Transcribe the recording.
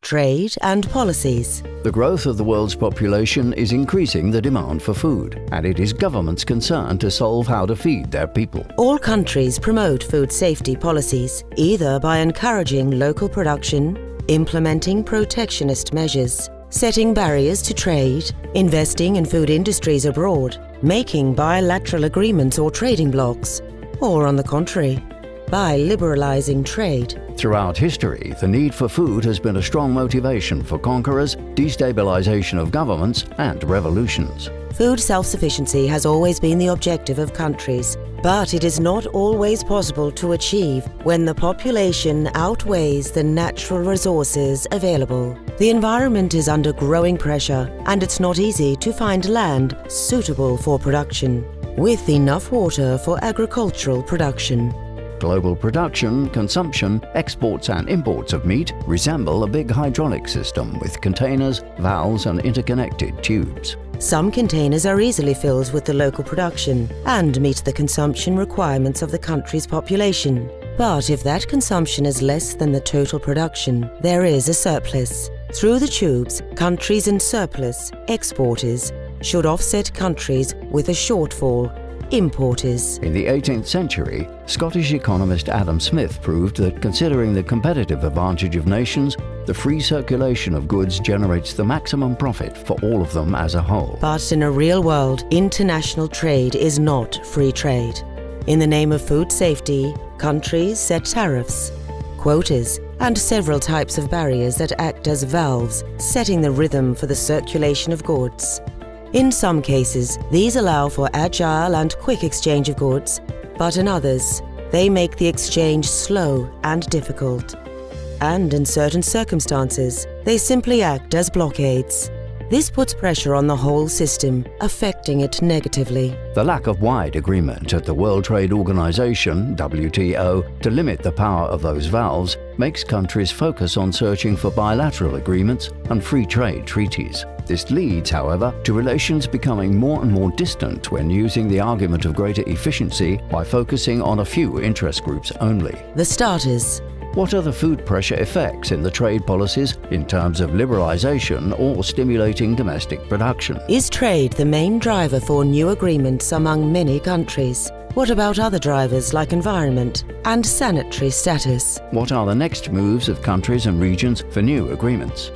trade and policies. The growth of the world's population is increasing the demand for food, and it is governments' concern to solve how to feed their people. All countries promote food safety policies, either by encouraging local production, implementing protectionist measures, setting barriers to trade, investing in food industries abroad, making bilateral agreements or trading blocs, or on the contrary, by liberalizing trade. Throughout history, the need for food has been a strong motivation for conquerors, destabilization of governments, and revolutions. Food self-sufficiency has always been the objective of countries, but it is not always possible to achieve when the population outweighs the natural resources available. The environment is under growing pressure, and it's not easy to find land suitable for production, with enough water for agricultural production. Global production, consumption, exports and imports of meat resemble a big hydraulic system with containers, valves and interconnected tubes. Some containers are easily filled with the local production and meet the consumption requirements of the country's population. But if that consumption is less than the total production, there is a surplus. Through the tubes, countries in surplus, exporters, should offset countries with a shortfall, importers. In the 18th century, Scottish economist Adam Smith proved that considering the competitive advantage of nations, the free circulation of goods generates the maximum profit for all of them as a whole. But in a real world, international trade is not free trade. In the name of food safety, countries set tariffs, quotas, and several types of barriers that act as valves, setting the rhythm for the circulation of goods. In some cases, these allow for agile and quick exchange of goods, but in others, they make the exchange slow and difficult. And in certain circumstances, they simply act as blockades. This puts pressure on the whole system, affecting it negatively. The lack of wide agreement at the World Trade Organization, WTO, to limit the power of those valves makes countries focus on searching for bilateral agreements and free trade treaties. This leads, however, to relations becoming more and more distant when using the argument of greater efficiency by focusing on a few interest groups only. The starters. What are the food pressure effects in the trade policies in terms of liberalization or stimulating domestic production? Is trade the main driver for new agreements among many countries? What about other drivers like environment and sanitary status? What are the next moves of countries and regions for new agreements?